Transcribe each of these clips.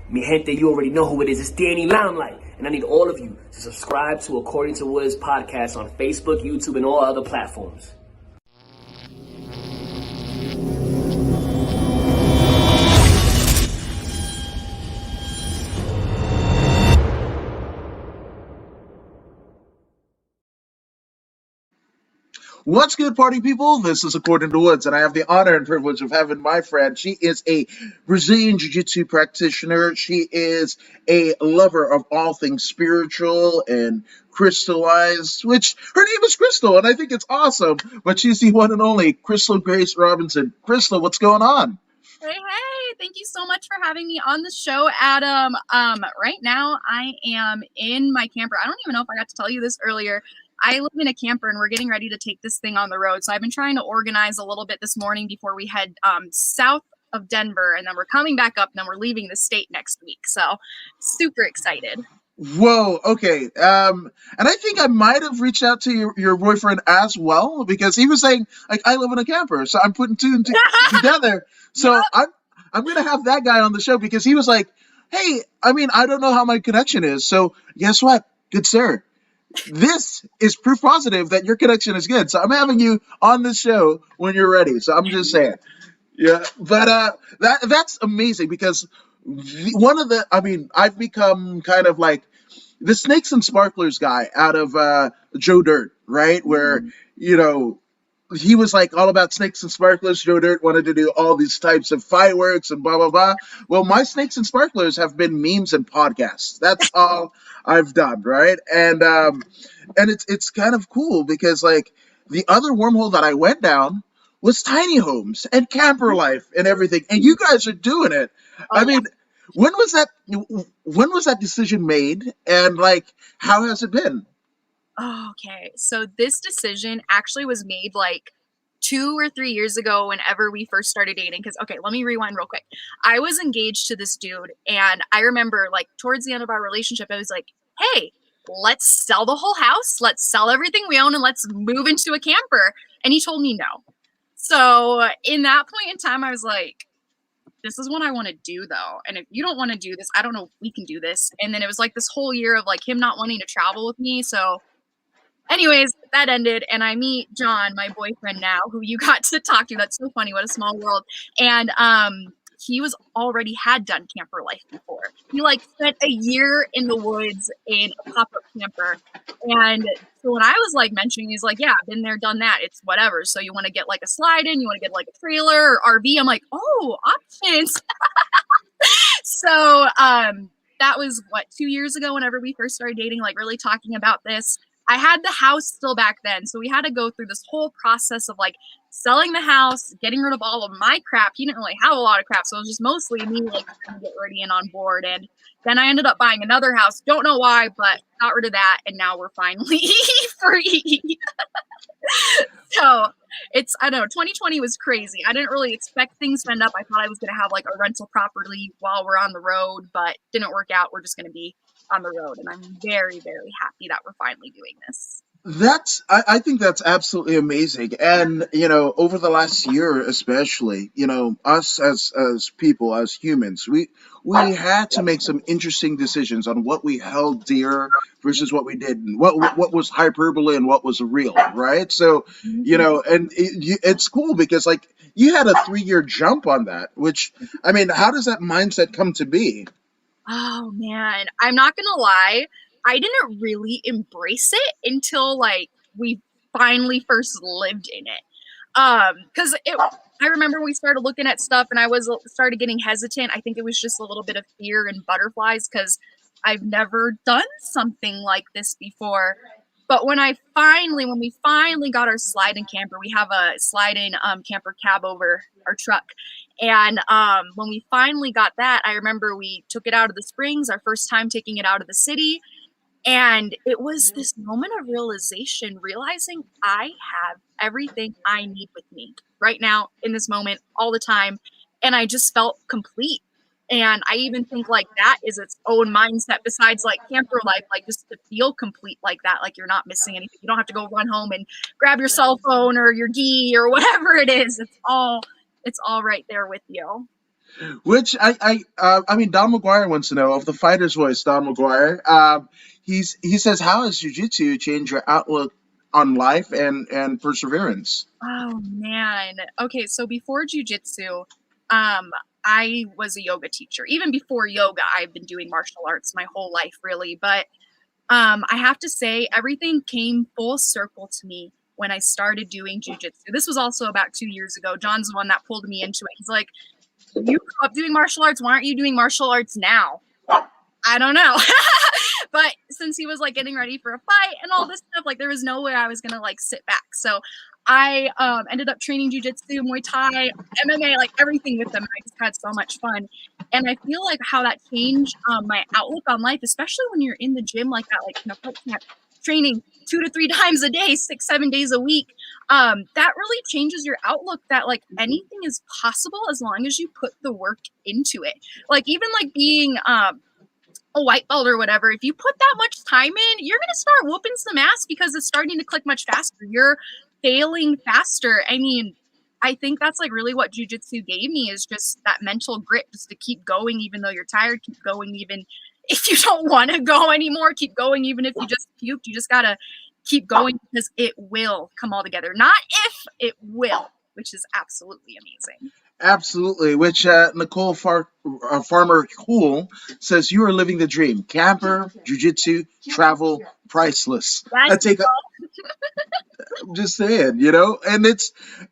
Mi gente, you already know who it is. It's Danny Limelight. And I need all of you to subscribe to According to Woods podcast on Facebook, YouTube, and all other platforms. What's good, party people? This is According to Woods, and I have the honor and privilege of having my friend. She is a Brazilian Jiu-Jitsu practitioner. She is a lover of all things spiritual and crystallized, which her name is Crystal, and I think it's awesome. But she's the one and only Crystal Grace Robinson. Crystal, what's going on? Hey, thank you so much for having me on the show, Adam. Right now I am in my camper. I don't even know if I got to tell you this earlier. I live in a camper and we're getting ready to take this thing on the road. So I've been trying to organize a little bit this morning before we head south of Denver, and then we're coming back up and then we're leaving the state next week. So super excited. Whoa, okay. And I think I might have reached out to your boyfriend as well, because he was saying, like, I live in a camper, so I'm putting two and two together. So Yep. I'm gonna have that guy on the show because he was like, hey, I mean, I don't know how my connection is. So guess what, good sir? This is proof positive that your connection is good. So I'm having you on the show when you're ready. So I'm just saying. Yeah, but that's amazing because I've become kind of like the Snakes and Sparklers guy out of Joe Dirt, right? Where, you know, he was like all about snakes and sparklers. Joe Dirt wanted to do all these types of fireworks and blah, blah, blah. Well, my snakes and sparklers have been memes and podcasts. That's all I've done, right? And it's kind of cool because, like, the other wormhole that I went down was tiny homes and camper life and everything. And you guys are doing it. I mean, when was that decision made? And, like, how has it been? Okay, so this decision actually was made like 2 or 3 years ago whenever we first started dating. Because, okay, let me rewind real quick. I was engaged to this dude, and I remember, like, towards the end of our relationship, I was like, hey, let's sell the whole house, let's sell everything we own, and let's move into a camper. And he told me no. So in that point in time, I was like, this is what I want to do, though. And if you don't want to do this, I don't know if we can do this. And then it was like this whole year of like him not wanting to travel with me. So anyways, that ended, and I meet John, my boyfriend now, who you got to talk to. That's so funny. What a small world. And he was already had done camper life before. He like spent a year in the woods in a pop-up camper. And so when I was like mentioning, he's like, yeah, been there, done that. It's whatever. So you want to get like a slide in, you want to get like a trailer or RV. I'm like, oh, options. So that was what, 2 years ago, whenever we first started dating, like really talking about this. I had the house still back then, so we had to go through this whole process of like selling the house, getting rid of all of my crap. He didn't really have a lot of crap, so it was just mostly me like trying to get ready and on board. And then I ended up buying another house. Don't know why, but got rid of that, and now we're finally free. So it's, I don't know, 2020 was crazy. I didn't really expect things to end up. I thought I was going to have like a rental property while we're on the road, but didn't work out. We're just going to be on the road, and I'm very, very happy that we're finally doing this. I think that's absolutely amazing. And, you know, over the last year, especially, you know, us as people, as humans, we had to make some interesting decisions on what we held dear versus what we didn't, what was hyperbole and what was real, right? So, you know, and it's cool because, like, you had a 3-year jump on that, which, I mean, how does that mindset come to be? Oh man, I'm not gonna lie, I didn't really embrace it until like we finally first lived in it. Because I remember we started looking at stuff and I was started getting hesitant. I think it was just a little bit of fear and butterflies because I've never done something like this before. But when we finally got our slide-in camper, we have a slide-in camper cab over our truck. And when we finally got that, I remember we took it out of the Springs, our first time taking it out of the city. And it was this moment of realization, realizing I have everything I need with me right now in this moment all the time. And I just felt complete. And I even think like that is its own mindset besides like camper life, like just to feel complete like that, like you're not missing anything. You don't have to go run home and grab your cell phone or your gi or whatever it is. It's all right there with you. Which I mean, Don McGuire wants to know of the fighter's voice. Don McGuire, he says, "How has jujitsu changed your outlook on life and perseverance?" Oh man. Okay, so before jujitsu, um, I was a yoga teacher. Even before yoga, I've been doing martial arts my whole life, really. But I have to say, everything came full circle to me when I started doing jujitsu. This was also about 2 years ago. John's the one that pulled me into it. He's like, "You grew up doing martial arts. Why aren't you doing martial arts now?" I don't know. But since he was like getting ready for a fight and all this stuff, like there was no way I was gonna like sit back. So I ended up training jujitsu, Muay Thai, MMA, like everything with them. I just had so much fun. And I feel like how that changed my outlook on life, especially when you're in the gym like that, like fight camp, training 2 to 3 times a day, 6, 7 days a week. That really changes your outlook that like anything is possible as long as you put the work into it. Like even like being a white belt or whatever, if you put that much time in, you're gonna start whooping some ass because it's starting to click much faster. You're failing faster. I mean, I think that's like really what jujitsu gave me is just that mental grit, just to keep going even though you're tired, keep going even if you don't want to go anymore, keep going even if you just puked. You just gotta keep going because it will come all together. Not if, it will, which is absolutely amazing. Absolutely. Which Nicole Farmer Cool says, "You are living the dream. Camper, jujitsu, travel, priceless." I That's take just saying, and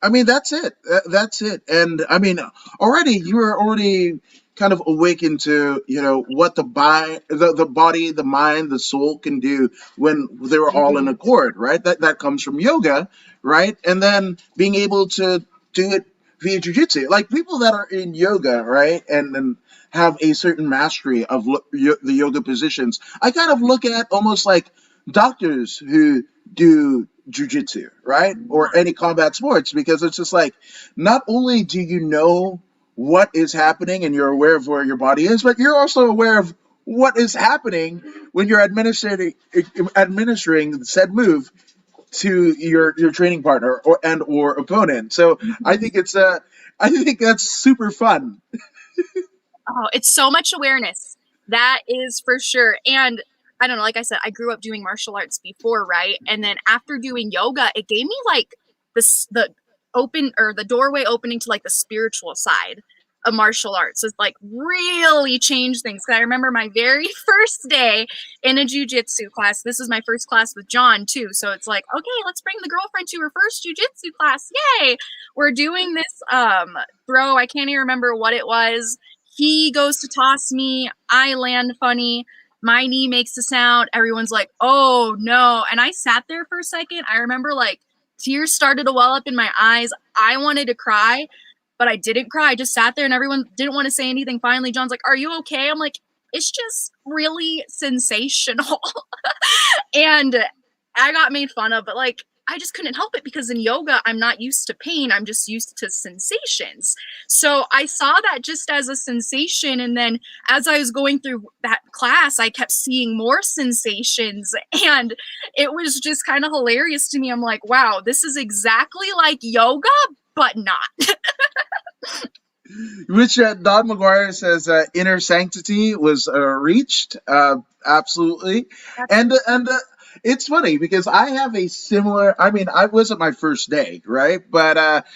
I mean, that's it. That's it. And I mean, already you are already kind of awakened to, what the body, the mind, the soul can do when they were all in accord, right? That comes from yoga, right? And then being able to do it via jujitsu, like people that are in yoga, right? And have a certain mastery of the yoga positions. I kind of look at almost like doctors who do jujitsu, right? Or any combat sports, because it's just like, not only do you know what is happening and you're aware of where your body is, but you're also aware of what is happening when you're administering said move to your training partner or opponent. So I think that's super fun. Oh, it's so much awareness. That is for sure. And I don't know, like I said, I grew up doing martial arts before, right? And then after doing yoga, it gave me like the open or the doorway opening to like the spiritual side of martial arts. It's like really changed things. Cause I remember my very first day in a jujitsu class. This is my first class with John too. So it's like, okay, let's bring the girlfriend to her first jujitsu class. Yay. We're doing this throw. I can't even remember what it was. He goes to toss me. I land funny. My knee makes a sound. Everyone's like, oh no. And I sat there for a second. I remember like tears started to well up in my eyes. I wanted to cry, but I didn't cry. I just sat there and everyone didn't want to say anything. Finally, John's like, are you okay? I'm like, it's just really sensational. And I got made fun of, but like, I just couldn't help it because in yoga, I'm not used to pain. I'm just used to sensations. So I saw that just as a sensation. And then as I was going through that class, I kept seeing more sensations. And it was just kind of hilarious to me. I'm like, wow, this is exactly like yoga, but not. Which Don McGuire says, inner sanctity was reached. Absolutely. And it's funny because I have a similar, I mean, I wasn't my first day, right? But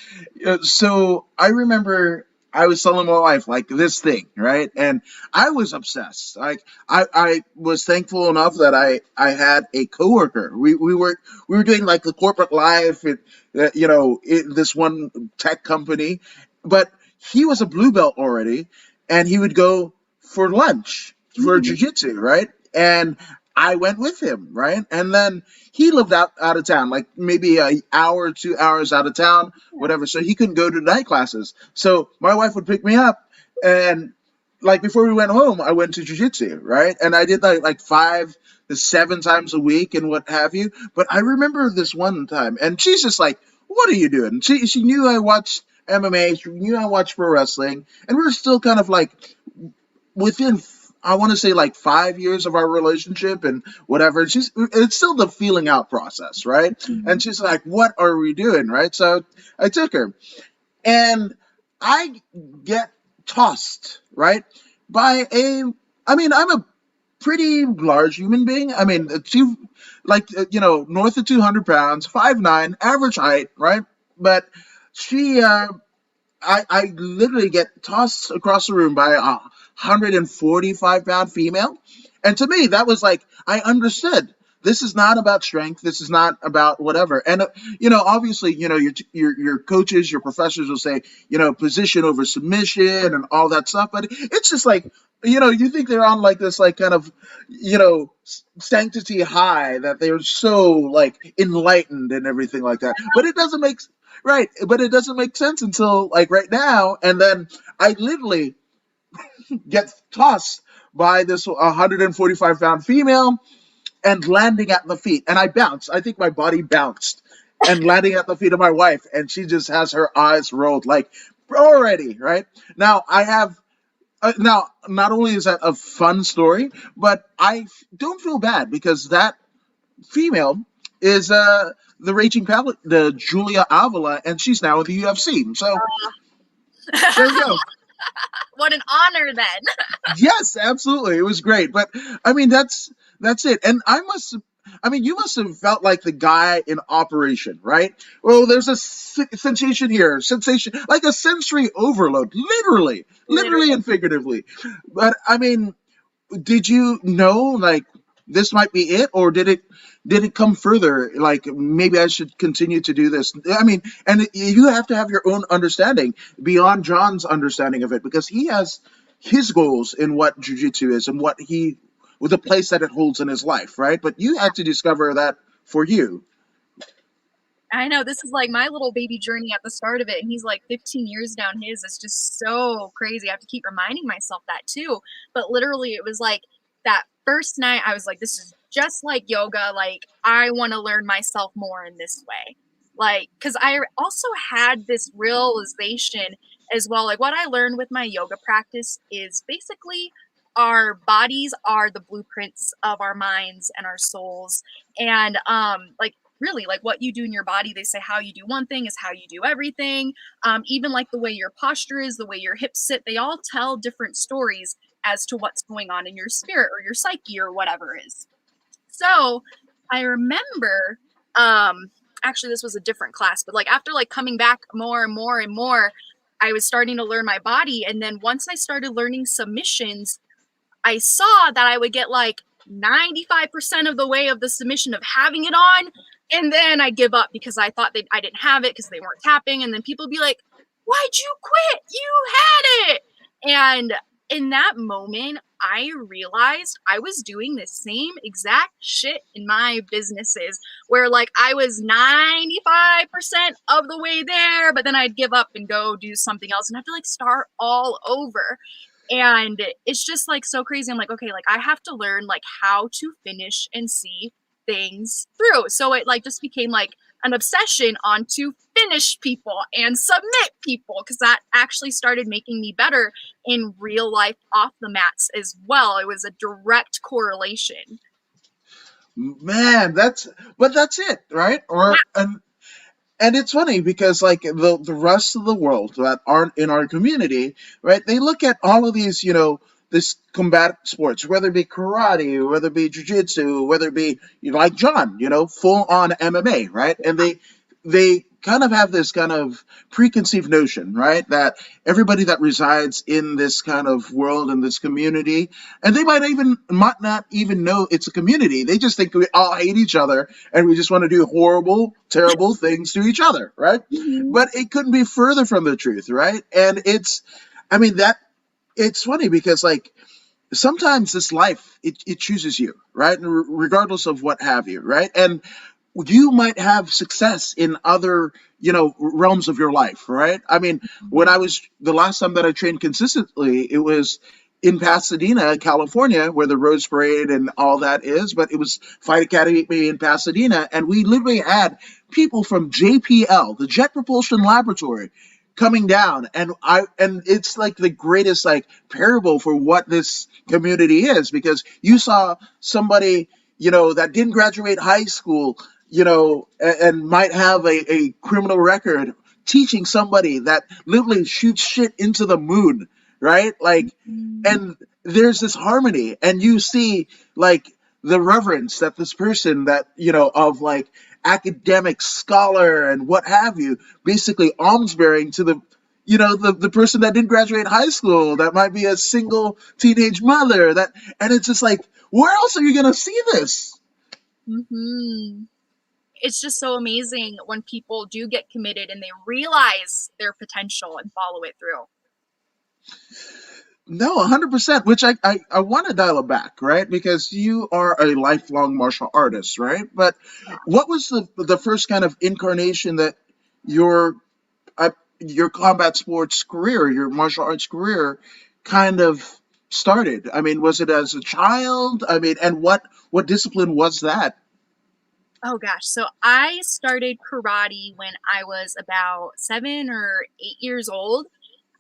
so I remember I was telling my wife like this thing, right? And I was obsessed. Like I was thankful enough that I had a coworker. We were doing like the corporate life at this one tech company, but he was a blue belt already, and he would go for lunch for jujitsu, right? And I went with him, right? And then he lived out of town, like maybe an hour, 2 hours out of town, whatever. So he couldn't go to night classes. So my wife would pick me up, and like before we went home, I went to jujitsu, right? And I did like 5 to 7 times a week and what have you. But I remember this one time, and she's just like, "What are you doing?" She knew I watched MMA, she knew I watched pro wrestling, and we were still kind of like within, I want to say like 5 years of our relationship and whatever. It's still the feeling out process, right? Mm-hmm. And she's like, "What are we doing?" Right? So I took her, and I get tossed, right, by I'm a pretty large human being. I mean, north of 200 pounds, 5'9", average height, right? But she, I literally get tossed across the room by a 145-pound female. And to me, that was like, I understood. This is not about strength. This is not about whatever. And, obviously, your coaches, your professors will say, position over submission and all that stuff. But it's just like, you think they're on like this, like kind of, sanctity high, that they're so like enlightened and everything like that. But it doesn't make Right, but it doesn't make sense until like right now, and then I literally get tossed by this 145-pound female and landing at the feet, and I bounced. I think my body bounced and landing at the feet of my wife, and she just has her eyes rolled like already. Right now, I have. Now, not only is that a fun story, but I don't feel bad because that female is the the Julia Avila, and she's now in the UFC. So there you go. What an honor, then. Yes, absolutely, it was great. But I mean, that's it. And you must have felt like the guy in Operation, right? Well, there's a sensation, like a sensory overload, literally and figuratively. But I mean, did you know like this might be it, or did it come further? Like maybe I should continue to do this. I mean, and you have to have your own understanding beyond John's understanding of it, because he has his goals in what jiu-jitsu is and with the place that it holds in his life, right? But you had to discover that for you. I know, this is like my little baby journey at the start of it, and he's like 15 years down his. It's just so crazy. I have to keep reminding myself that too. But literally, it was like that first night, I was like, this is just like yoga. Like, I want to learn myself more in this way. Like, because I also had this realization as well. Like, what I learned with my yoga practice is basically our bodies are the blueprints of our minds and our souls. And like, really, like what you do in your body, they say how you do one thing is how you do everything. Even like the way your posture is, the way your hips sit, they all tell different stories as to what's going on in your spirit or your psyche or whatever it is. So I remember, actually this was a different class, but like after like coming back more and more and more, I was starting to learn my body. And then once I started learning submissions, I saw that I would get like 95% of the way of the submission of having it on, and then I'd give up because I thought I didn't have it because they weren't tapping. And then people would be like, why'd you quit? You had it. And in that moment, I realized I was doing the same exact shit in my businesses, where like I was 95% of the way there, but then I'd give up and go do something else and have to like start all over. And it's just like so crazy. I'm like, okay, like I have to learn like how to finish and see things through. So it like just became like an obsession on to finish people and submit people, because that actually started making me better in real life off the mats as well. It was a direct correlation. Man, that's it, right? And it's funny because like the rest of the world that aren't in our community, right? They look at all of these, this combat sports, whether it be karate, whether it be jiu-jitsu, whether it be like John, full on MMA, right? And they kind of have this kind of preconceived notion, right, that everybody that resides in this kind of world and this community, and they might not even know it's a community. They just think we all hate each other and we just want to do horrible, terrible things to each other, right? Mm-hmm. But it couldn't be further from the truth, right? And it's funny because like sometimes this life, it chooses you, right? Regardless of what have you, right? And you might have success in other, realms of your life, right? I mean, when the last time that I trained consistently, it was in Pasadena, California, where the Rose Parade and all that is, but it was Fight Academy in Pasadena, and we literally had people from JPL, the Jet Propulsion Laboratory, coming down, and it's like the greatest like parable for what this community is, because you saw somebody, that didn't graduate high school, and might have a criminal record, teaching somebody that literally shoots shit into the moon, right? Like, Mhm. and there's this harmony, and you see like the reverence that this person that of like academic scholar and what have you, basically alms bearing to the person that didn't graduate high school, that might be a single teenage mother, that, and it's just like, where else are you gonna see this? Mhm. It's just so amazing when people do get committed and they realize their potential and follow it through. No, 100%. Which I want to dial it back, right? Because you are a lifelong martial artist, right? But Yeah. what was the first kind of incarnation that your your combat sports career, your martial arts career, kind of started? I mean, was it as a child? I mean, and what discipline was that? Oh gosh. So I started karate when I was about 7 or 8 years old.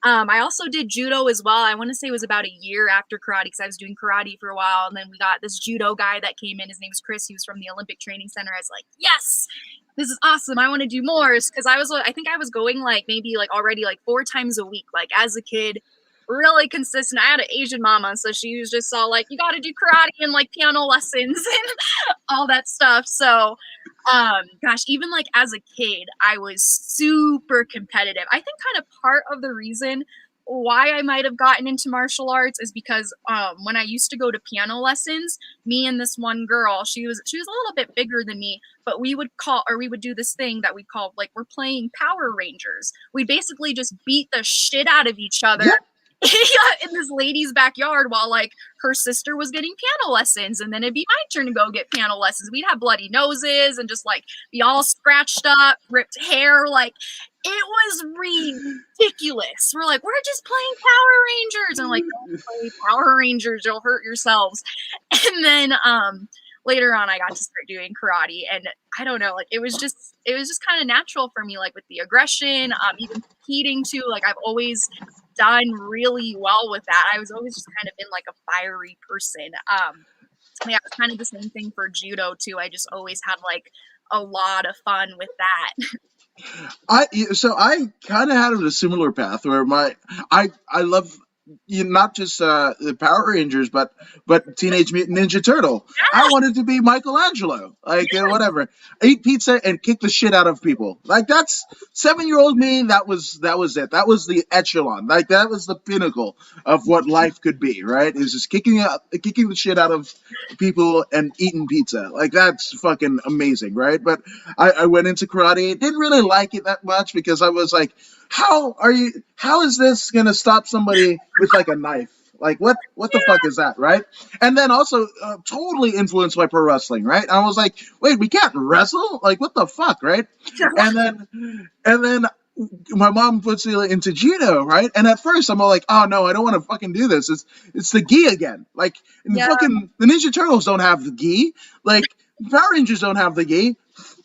I also did judo as well. I want to say it was about a year after karate because I was doing karate for a while. And then we got this judo guy that came in. His name was Chris. He was from the Olympic Training Center. I was like, yes, this is awesome. I want to do more. Because I think I was going like maybe like already like 4 times a week, like as a kid, really consistent. I had an Asian mama. So she was just all like, you got to do karate and like piano lessons and all that stuff. So, gosh, even like as a kid, I was super competitive. I think kind of part of the reason why I might have gotten into martial arts is because when I used to go to piano lessons, me and this one girl, she was a little bit bigger than me, but we would do this thing that we called like we're playing Power Rangers. We basically just beat the shit out of each other Yeah, in this lady's backyard while like her sister was getting piano lessons, and then it'd be my turn to go get piano lessons. We'd have bloody noses and just like be all scratched up, ripped hair. Like it was ridiculous. We're like, we're just playing Power Rangers, and like, don't play Power Rangers, you'll hurt yourselves. And then later on I got to start doing karate, and I don't know, like it was just kind of natural for me, like with the aggression, even competing too. Like I've always done really well with that. I was always just kind of been like a fiery person. Yeah, it's kind of the same thing for judo too. I just always had like a lot of fun with that. I kind of had a similar path where I love not just the Power Rangers, but Teenage Mutant Ninja Turtle. I wanted to be Michelangelo, like whatever, eat pizza and kick the shit out of people. Like that's 7-year-old me. That was it. That was the echelon. Like that was the pinnacle of what life could be. Right? Is just kicking the shit out of people and eating pizza. Like that's fucking amazing, right? But I went into karate. Didn't really like it that much because I was like, how is this gonna stop somebody with like a knife? Like what the fuck is that, right? And then also totally influenced by pro wrestling, right? And I was like, wait, we can't wrestle? Like what the fuck, right? And then my mom puts me into judo, right? And at first I'm all like, oh no, I don't want to fucking do this. It's the gi again. Like Yeah. fucking the Ninja Turtles don't have the gi. Like Power Rangers don't have the gi.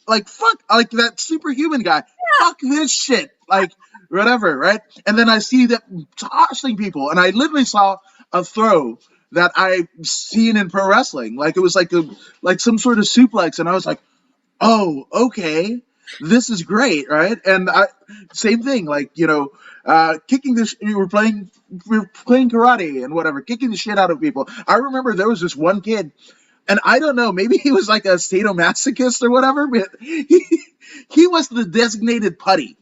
Like fuck, like that superhuman guy. Fuck this shit. Like whatever, right? And then I see that tossing people, and I literally saw a throw that I've seen in pro wrestling. Like it was like some sort of suplex, and I was like, oh, okay, this is great, right? And same thing, like kicking this. We were playing karate and whatever, kicking the shit out of people. I remember there was this one kid, and I don't know, maybe he was like a sadomasochist or whatever, but he was the designated putty,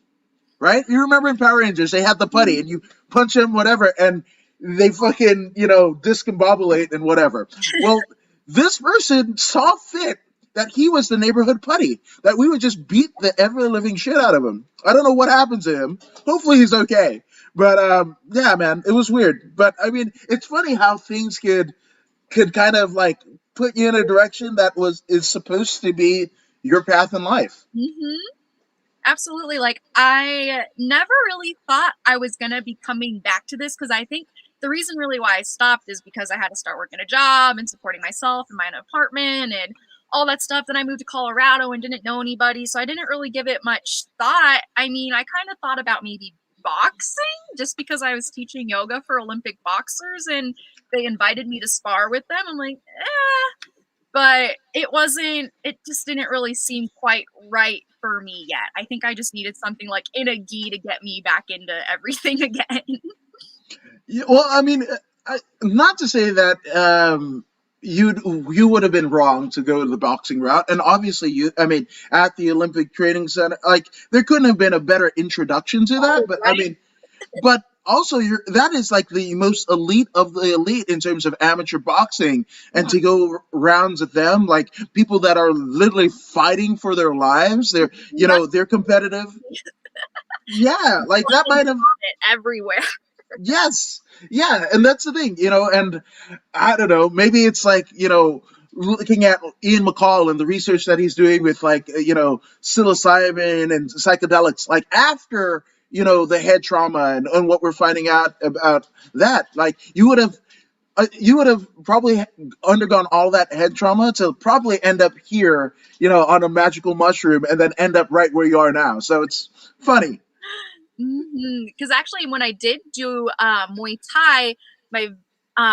right? You remember in Power Rangers, they had the putty, and you punch him, whatever, and they fucking, discombobulate and whatever. Well, this person saw fit that he was the neighborhood putty, that we would just beat the ever living shit out of him. I don't know what happened to him. Hopefully he's okay. But yeah, man, it was weird. But I mean, it's funny how things could kind of like put you in a direction that is supposed to be your path in life. Hmm. Absolutely. Like I never really thought I was gonna be coming back to this because I think the reason really why I stopped is because I had to start working a job and supporting myself and my own apartment and all that stuff. Then I moved to Colorado and didn't know anybody, so I didn't really give it much thought. I mean, I kind of thought about maybe boxing just because I was teaching yoga for Olympic boxers and they invited me to spar with them. I'm like, but it just didn't really seem quite right for me yet. I think I just needed something like in a gi to get me back into everything again. Yeah, well, I mean, not to say that you would have been wrong to go to the boxing route, and obviously I mean, at the Olympic Training Center, like there couldn't have been a better introduction to that. Oh, But I right? mean, but also that is like the most elite of the elite in terms of amateur boxing, and Mhm. to go rounds with them, like people that are literally fighting for their lives, You must they're competitive. Yeah, like that fucking might have. vomit everywhere. Yes. Yeah, and that's the thing, and I don't know, maybe it's like, looking at Ian McCall and the research that he's doing with like, psilocybin and psychedelics, like after, the head trauma and what we're finding out about that, like you would have probably undergone all that head trauma to probably end up here, on a magical mushroom and then end up right where you are now. So it's funny. Because actually, when I did do Muay Thai, my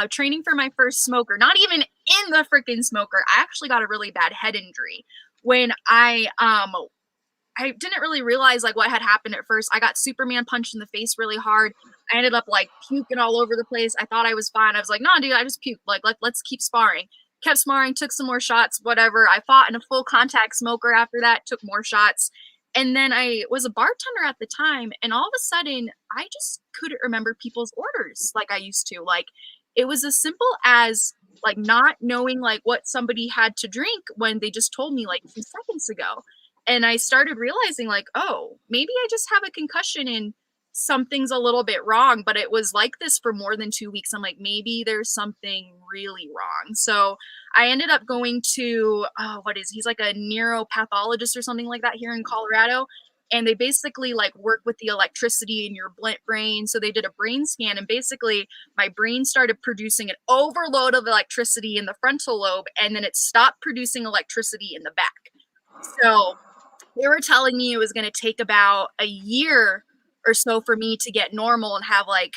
training for my first smoker, not even in the freaking smoker, I actually got a really bad head injury when I didn't really realize like what had happened at first. I got Superman punched in the face really hard. I ended up like puking all over the place. I thought I was fine. I was like, no, dude, I just puked. Like, let's keep sparring. Kept sparring, took some more shots, whatever. I fought in a full contact smoker after that, took more shots. And then I was a bartender at the time, and all of a sudden, I just couldn't remember people's orders like I used to. Like, it was as simple as like not knowing like what somebody had to drink when they just told me like 2 seconds ago. And I started realizing like, oh, maybe I just have a concussion and something's a little bit wrong. But it was like this for more than 2 weeks. I'm like, maybe there's something really wrong. So I ended up going to, oh, he's like a neuropathologist or something like that here in Colorado. And they basically like work with the electricity in your brain. So they did a brain scan, and basically my brain started producing an overload of electricity in the frontal lobe, and then it stopped producing electricity in the back. So they were telling me it was going to take about a year or so for me to get normal and have like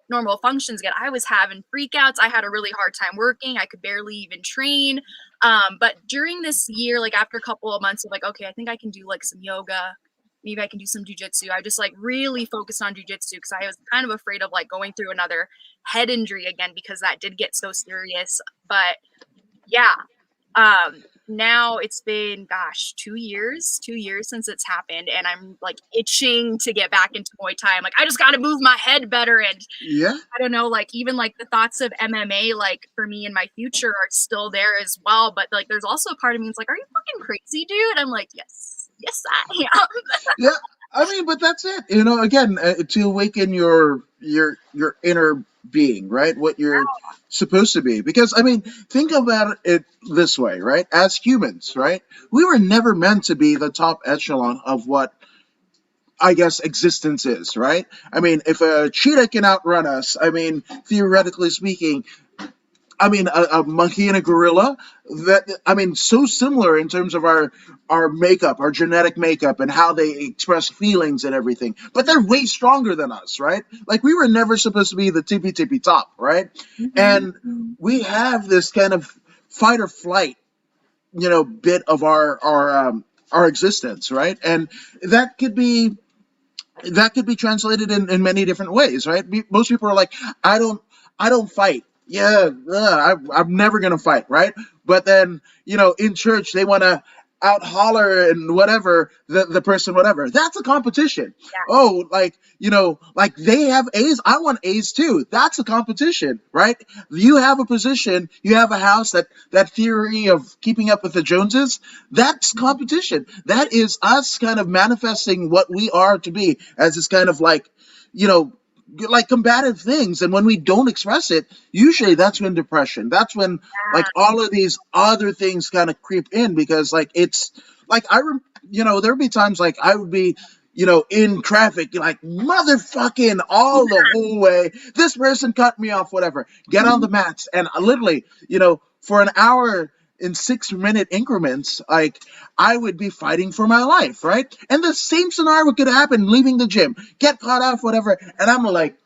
normal functions again. I was having freakouts. I had a really hard time working. I could barely even train. But during this year, like after a couple of months of like, okay, I think I can do like some yoga. Maybe I can do some jujitsu. I just like really focused on jujitsu because I was kind of afraid of like going through another head injury again because that did get so serious. But yeah, now it's been, gosh, 2 years since it's happened, and I'm like itching to get back into Muay Thai. I'm like, I just got to move my head better. And Yeah. I don't know, like even like the thoughts of MMA, like for me in my future are still there as well. But like, there's also a part of me that's like, are you fucking crazy, dude? I'm like, yes, I am. Yeah, I mean, but that's it. Again, to awaken your inner being, right? What you're supposed to be. Because I mean, think about it this way, right? As humans, right? We were never meant to be the top echelon of what I guess existence is, right? I mean, if a cheetah can outrun us, I mean, theoretically speaking, I mean, a monkey and a gorilla. I mean, so similar in terms of our makeup, our genetic makeup, and how they express feelings and everything. But they're way stronger than us, right? Like we were never supposed to be the tippy top, right? And we have this kind of fight or flight, bit of our existence, right? And that could be translated in many different ways, right? Most people are like, I don't fight. Yeah, I'm never gonna fight, right? But then, in church they want to out holler and whatever the person, whatever. That's a competition. Yeah. Oh, like like they have A's, I want A's too. That's a competition, right? You have a position, you have a house, that theory of keeping up with the Joneses. That's competition. That is us kind of manifesting what we are to be as this kind of like, you know like combative things. And when we don't express it, usually that's when depression, that's when like all of these other things kind of creep in, because like it's like there'd be times like I would be in traffic, like motherfucking all the whole way. This person cut me off, whatever. Get on the mats, and literally, for an hour in 6-minute increments, like I would be fighting for my life, right? And the same scenario could happen leaving the gym, get caught off, whatever, and I'm like,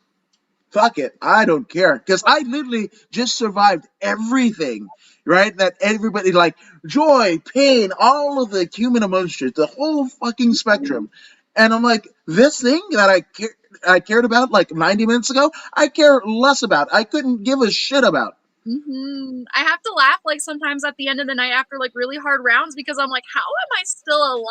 fuck it, I don't care, because I literally just survived everything, right? That everybody, like joy, pain, all of the human emotions, the whole fucking spectrum. And I'm like, this thing that I cared about like 90 minutes ago, I care less about. I couldn't give a shit about. I have to laugh like sometimes at the end of the night after like really hard rounds because I'm like, how am I still alive?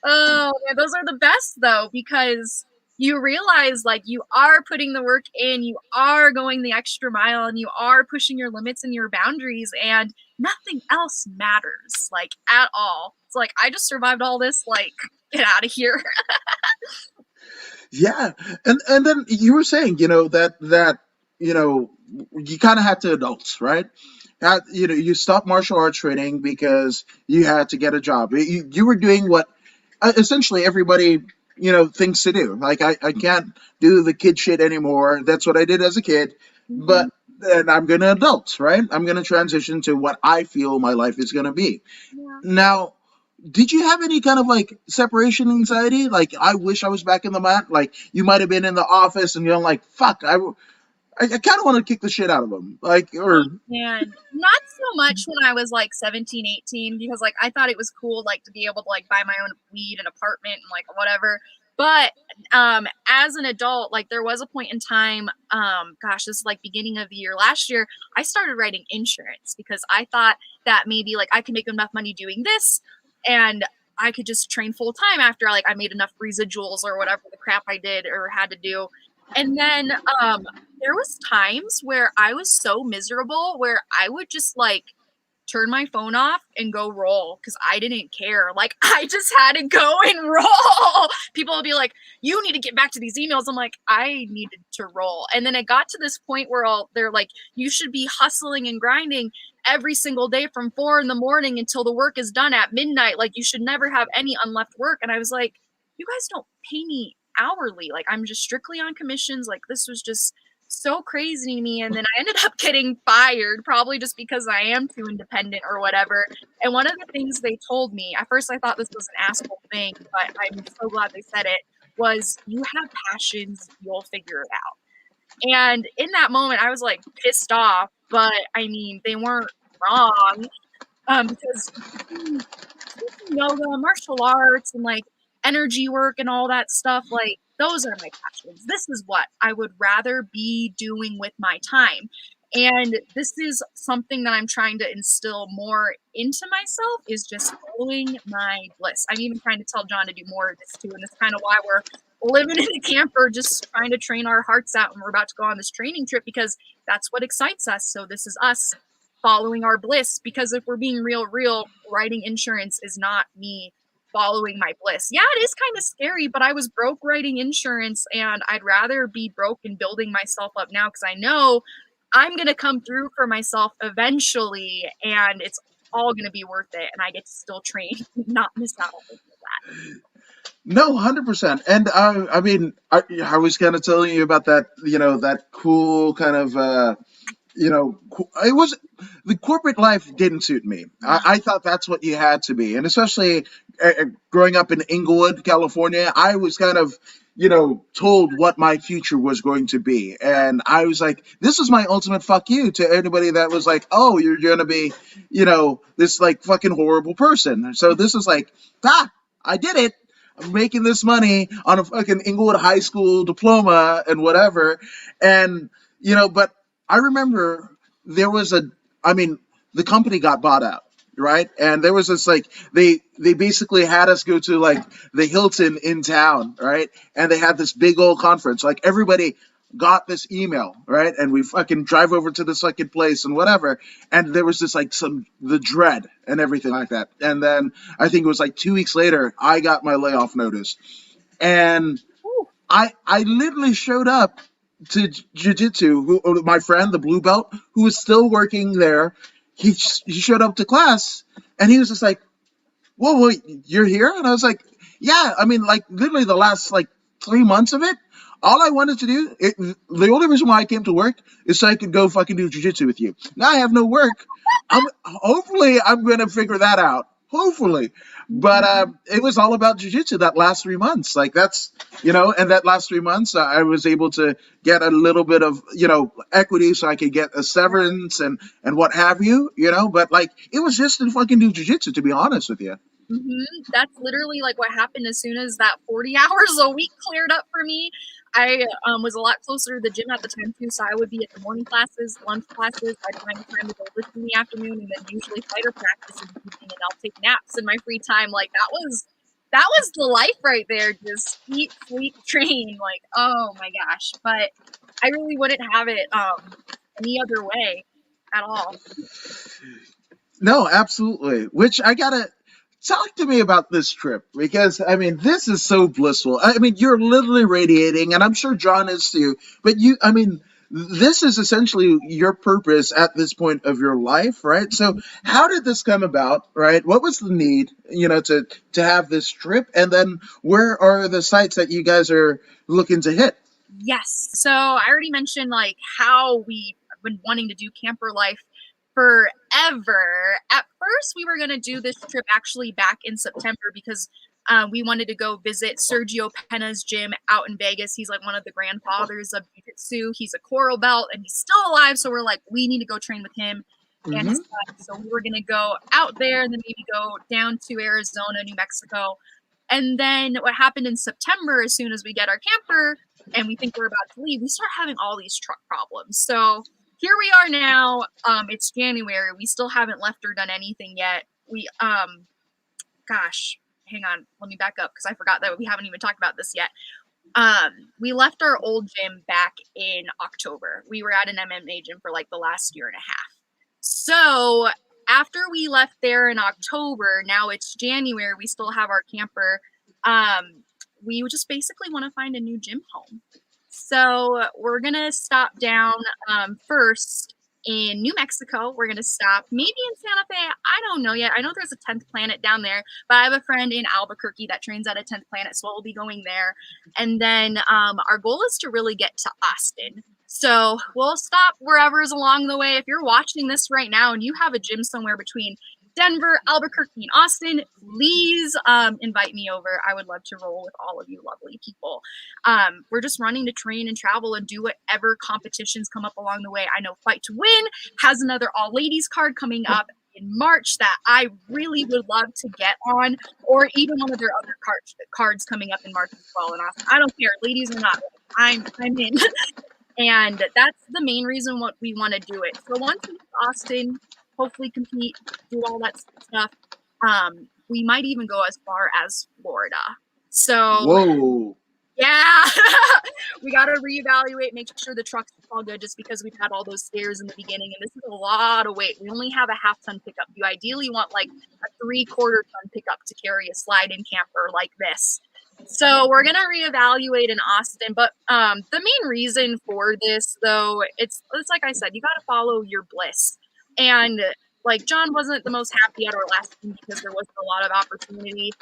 Oh man, those are the best though, because you realize like you are putting the work in, you are going the extra mile, and you are pushing your limits and your boundaries, and nothing else matters like at all. It's like I just survived all this, like get out of here. Yeah, and then you were saying, that you know you kind of had to adults, right? You stopped martial arts training because you had to get a job. You were doing what essentially everybody thinks to do. Like I can't do the kid shit anymore. That's what I did as a kid, but then I'm gonna adult, right? I'm gonna transition to what I feel my life is gonna be. Yeah. Now, did you have any kind of like separation anxiety? Like, I wish I was back in the mat. Like, you might have been in the office and you're like, fuck, I kind of want to kick the shit out of them. Like, or And not so much when I was like 17, 18, because like I thought it was cool like to be able to like buy my own weed and apartment and like whatever. But as an adult, like there was a point in time, gosh, this is like beginning of the year last year, I started writing insurance because I thought that maybe like I could make enough money doing this and I could just train full time after like I made enough residuals or whatever the crap I did or had to do. And then there was times where I was so miserable where I would just like turn my phone off and go roll because I didn't care. Like I just had to go and roll. People would be like, "You need to get back to these emails." I'm like, I needed to roll. And then it got to this point where they're like, "You should be hustling and grinding every single day from 4 a.m. until the work is done at midnight. Like you should never have any unleft work." And I was like, "You guys don't pay me hourly. Like I'm just strictly on commissions." Like this was just so crazy to me. And then I ended up getting fired, probably just because I am too independent or whatever. And one of the things they told me, at first I thought this was an asshole thing, but I'm so glad they said it, was you have passions, you'll figure it out. And in that moment, I was like pissed off, but I mean, they weren't wrong because yoga, martial arts, and like energy work and all that stuff, like those are my passions. This is what I would rather be doing with my time. And this is something that I'm trying to instill more into myself is just following my bliss. I'm even trying to tell John to do more of this too. And that's kind of why we're living in a camper, just trying to train our hearts out. And we're about to go on this training trip because that's what excites us. So this is us following our bliss, because if we're being real, writing insurance is not me following my bliss. Yeah, it is kind of scary, but I was broke writing insurance, and I'd rather be broke and building myself up now because I know I'm going to come through for myself eventually, and it's all going to be worth it, and I get to still train and not miss out on that. No, 100%. And I mean, I was kind of telling you about that, that cool kind of, it was the corporate life didn't suit me. I thought that's what you had to be, and especially growing up in Inglewood, California, I was kind of told what my future was going to be, and I was like, this is my ultimate fuck you to anybody that was like, oh, you're gonna be this like fucking horrible person. So this is like, I did it. I'm making this money on a fucking Inglewood High School diploma and whatever, and but I remember there was the company got bought out, right? And there was this like, they basically had us go to like the Hilton in town, right? And they had this big old conference. Like everybody got this email, right? And we fucking drive over to this fucking place and whatever. And there was this like the dread and everything like that. And then I think it was like 2 weeks later, I got my layoff notice. And I literally showed up to jiu-jitsu, my friend, the blue belt, who was still working there. He showed up to class, and he was just like, whoa, you're here? And I was like, yeah, I mean, like, literally the last, like, 3 months of it, all I wanted to do, the only reason why I came to work is so I could go fucking do jiu-jitsu with you. Now I have no work. Hopefully I'm going to figure that out. Hopefully. But it was all about jiu-jitsu that last 3 months. Like that's, and that last 3 months, I was able to get a little bit of, equity so I could get a severance and what have you, but like, it was just to fucking do jiu-jitsu, to be honest with you. That's literally like what happened as soon as that 40 hours a week cleared up for me. I was a lot closer to the gym at the time too, so I would be at the morning classes, lunch classes. I'd find time to go lift in the afternoon, and then usually fighter practice in the evening, and I'll take naps in my free time. Like that was the life right there. Just eat, sleep, train. Like, oh my gosh! But I really wouldn't have it any other way at all. No, absolutely. Which I gotta talk to me about this trip because I mean this is so blissful. I mean you're literally radiating, and I'm sure John is too. But I mean, this is essentially your purpose at this point of your life, right? So how did this come about, right? What was the need, to have this trip, and then where are the sites that you guys are looking to hit? Yes. So I already mentioned like how we've been wanting to do camper life forever. At first, we were going to do this trip actually back in September because we wanted to go visit Sergio Pena's gym out in Vegas. He's like one of the grandfathers of Gypsy. He's a coral belt and he's still alive. So we're like, we need to go train with him and his son. So we were going to go out there and then maybe go down to Arizona, New Mexico. And then what happened in September, as soon as we get our camper and we think we're about to leave, we start having all these truck problems. So here we are now. It's January. We still haven't left or done anything yet. We, gosh, hang on. Let me back up because I forgot that we haven't even talked about this yet. We left our old gym back in October. We were at an MMA gym for like the last year and a half. So after we left there in October, now it's January. We still have our camper. We just basically want to find a new gym home. So we're going to stop down first in New Mexico. We're going to stop maybe in Santa Fe. I don't know yet. I know there's a 10th Planet down there, but I have a friend in Albuquerque that trains at a 10th Planet, so we'll be going there. And then our goal is to really get to Austin. So we'll stop wherever is along the way. If you're watching this right now and you have a gym somewhere between Denver, Albuquerque, and Austin, please invite me over. I would love to roll with all of you lovely people. We're just running to train and travel and do whatever competitions come up along the way. I know Fight to Win has another all-ladies card coming up in March that I really would love to get on, or even one of their other cards coming up in March as well. And I don't care, ladies or not, I'm in. And that's the main reason what we want to do it. So once we get to Austin, hopefully compete, do all that stuff. We might even go as far as Florida. So, whoa, yeah, we got to reevaluate, make sure the truck's all good, just because we've had all those scares in the beginning, and this is a lot of weight. We only have a half-ton pickup. You ideally want like a 3/4-ton pickup to carry a slide-in camper like this. So we're going to reevaluate in Austin. But the main reason for this, though, it's like I said, you got to follow your bliss. And like John wasn't the most happy at our last team because there wasn't a lot of opportunity.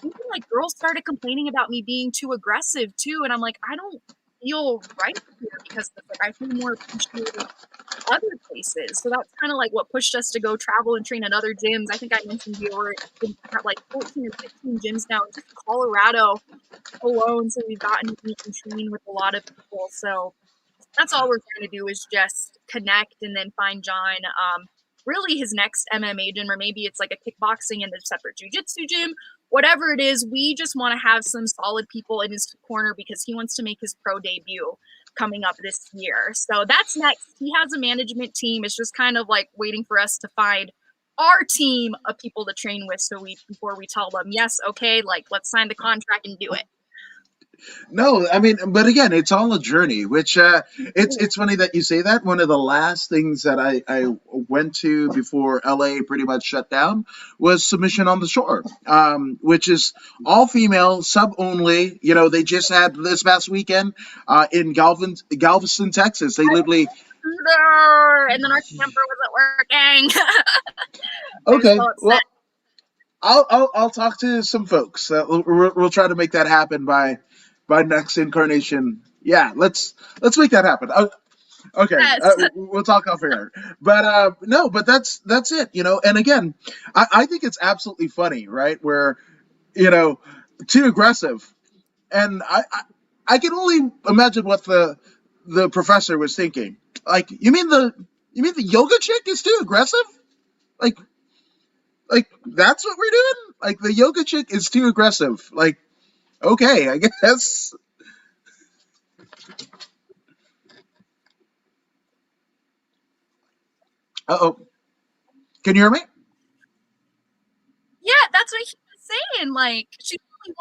Even like girls started complaining about me being too aggressive too. And I'm like, I don't feel right here because like I feel more appreciated other places. So that's kind of like what pushed us to go travel and train at other gyms. I think I mentioned we were at like 14 or 15 gyms now in just Colorado alone. So we've gotten to meet and train with a lot of people. So that's all we're trying to do is just connect and then find John really his next MMA gym, or maybe it's like a kickboxing and a separate jiu-jitsu gym. Whatever it is, we just want to have some solid people in his corner because he wants to make his pro debut coming up this year. So that's next. He has a management team. It's just kind of like waiting for us to find our team of people to train with. So before we tell them, yes, okay, like let's sign the contract and do it. No, I mean, but again, it's all a journey, which it's funny that you say that. One of the last things that I went to before LA pretty much shut down was Submission on the Shore, which is all female, sub only. You know, they just had this past weekend in Galveston, Texas. They literally. And then our camper wasn't working. Okay, well, I'll talk to some folks. We'll try to make that happen by next incarnation. Yeah, let's make that happen. Okay, yes. We'll talk off air. But no, but that's it, you know. And again, I think it's absolutely funny, right? Where, you know, too aggressive, and I can only imagine what the professor was thinking. Like, you mean the yoga chick is too aggressive? Like, Like, that's what we're doing? Like, the yoga chick is too aggressive. Like, okay, I guess. Uh oh. Can you hear me? Yeah, that's what he was saying. Like, she really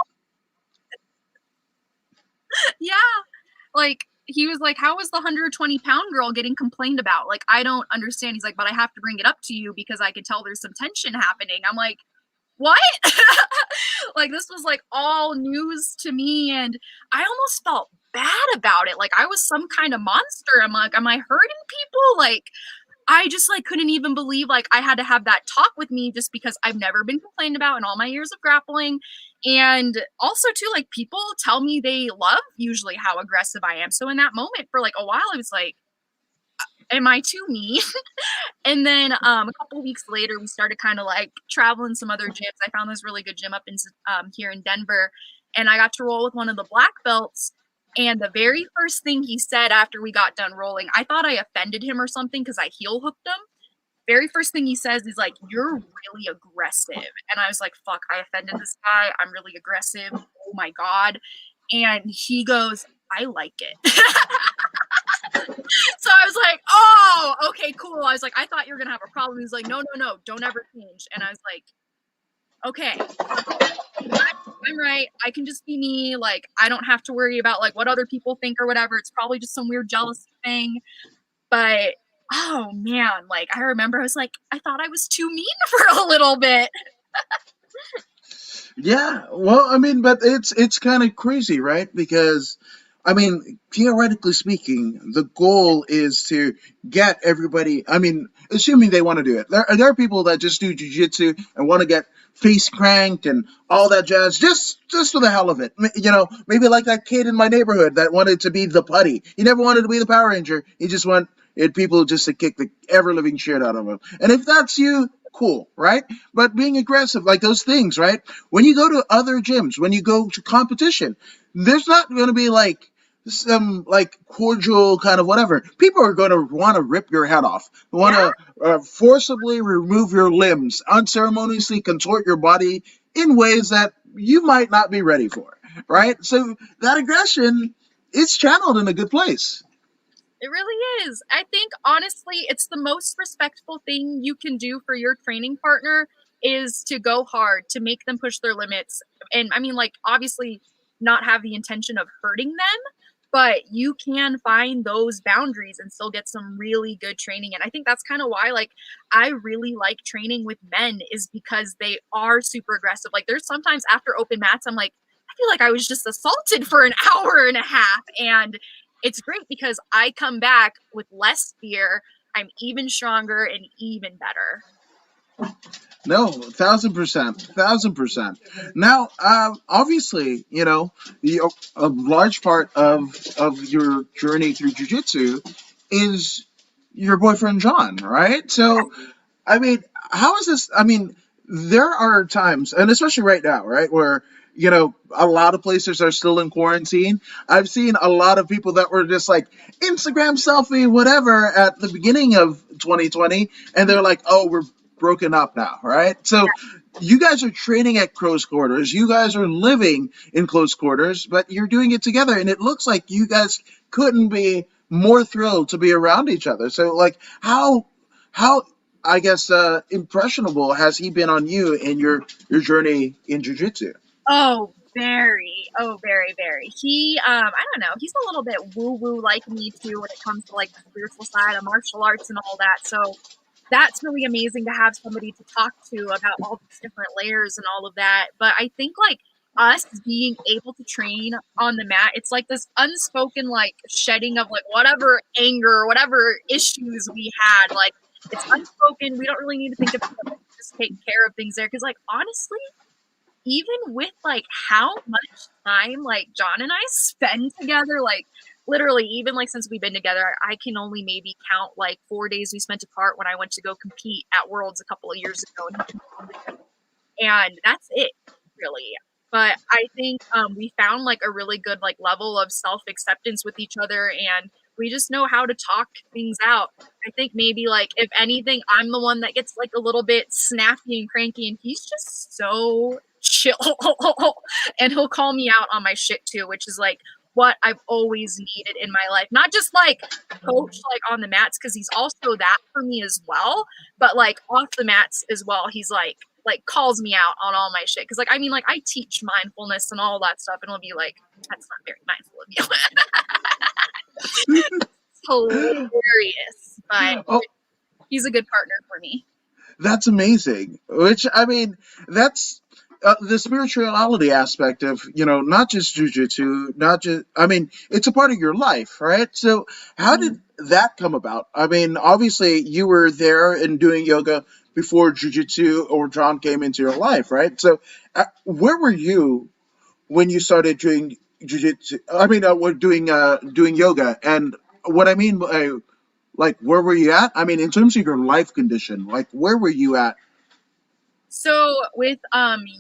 yeah. Like, he was like, how is the 120-pound girl getting complained about? Like, I don't understand. He's like, but I have to bring it up to you because I can tell there's some tension happening. I'm like, what? Like, this was like all news to me, and I almost felt bad about it. Like, I was some kind of monster. I'm like, am I hurting people? Like, I just like couldn't even believe like I had to have that talk with me just because I've never been complained about in all my years of grappling. And also too, like people tell me they love usually how aggressive I am. So in that moment for like a while, I was like, am I too mean? And then a couple weeks later, we started kind of like traveling some other gyms. I found this really good gym up in here in Denver, and I got to roll with one of the black belts. And the very first thing he said after we got done rolling, I thought I offended him or something because I heel hooked him. Very first thing he says is like, "You're really aggressive," and I was like, "Fuck, I offended this guy. I'm really aggressive. Oh my god!" And he goes, "I like it." So I was like, oh, okay, cool. I was like, I thought you were gonna have a problem. He's like, no, no, no, don't ever change. And I was like, okay, I'm right. I can just be me. Like, I don't have to worry about like what other people think or whatever. It's probably just some weird jealousy thing. But oh man, like I remember I was like, I thought I was too mean for a little bit. Yeah, well, I mean, but it's kind of crazy, right? Because, I mean, theoretically speaking, the goal is to get everybody. I mean, assuming they want to do it. There are people that just do jujitsu and want to get face cranked and all that jazz, just for the hell of it. You know, maybe like that kid in my neighborhood that wanted to be the putty. He never wanted to be the Power Ranger. He just wanted people just to kick the ever living shit out of him. And if that's you, cool, right? But being aggressive, like those things, right? When you go to other gyms, when you go to competition, there's not going to be like some like cordial kind of whatever. People are going to want to rip your head off, want Yeah. to forcibly remove your limbs, unceremoniously contort your body in ways that you might not be ready for, right? So that aggression is channeled in a good place. It really is. I think honestly, it's the most respectful thing you can do for your training partner is to go hard, to make them push their limits. And I mean, like, obviously, not have the intention of hurting them, but you can find those boundaries and still get some really good training. And I think that's kind of why, like, I really like training with men is because they are super aggressive. Like, there's sometimes after open mats, I'm like, I feel like I was just assaulted for an hour and a half. And it's great because I come back with less fear. I'm even stronger and even better. No, 1,000%, 1,000%. Now, obviously, you know, a large part of your journey through jujitsu is your boyfriend John, right? So, I mean, how is this? I mean, there are times, and especially right now, right, where a lot of places are still in quarantine. I've seen a lot of people that were just like Instagram selfie, whatever, at the beginning of 2020, and they're like, "Oh, we're broken up now," right? So you guys are training at close quarters. You guys are living in close quarters, but you're doing it together, and it looks like you guys couldn't be more thrilled to be around each other. So, like, how I guess impressionable has he been on you in your journey in jiu-jitsu? Oh, very. Oh, very, very. He, I don't know. He's a little bit woo-woo like me too when it comes to like the spiritual side of martial arts and all that. So that's really amazing to have somebody to talk to about all these different layers and all of that. But I think like us being able to train on the mat, it's like this unspoken like shedding of like whatever anger, whatever issues we had. Like it's unspoken. We don't really need to think about it. Just take care of things there. Because like honestly, even with like how much time like John and I spend together, like literally even like since we've been together, I can only maybe count like 4 days we spent apart when I went to go compete at Worlds a couple of years ago, and that's it really. But I think we found like a really good like level of self acceptance with each other, and We just know how to talk things out. I think maybe like if anything, I'm the one that gets like a little bit snappy and cranky, and he's just so chill. And he'll call me out on my shit too, which is like what I've always needed in my life. Not just like coach like on the mats, because he's also that for me as well, but like off the mats as well. He's like calls me out on all my shit. Cause like I mean, like I teach mindfulness and all that stuff, and he'll be like, that's not very mindful of you. It's hilarious, but Oh, he's a good partner for me. that's amazing. Which, I mean, that's the spirituality aspect of, not just jujitsu, not just, I mean, it's a part of your life, right? So, how Mhm. did that come about? I mean, obviously, you were there and doing yoga before jujitsu or John came into your life, right? So, where were you when you started doing jujitsu? I mean, we're doing yoga, and what I mean by like, where were you at? I mean, in terms of your life condition, like, where were you at? So with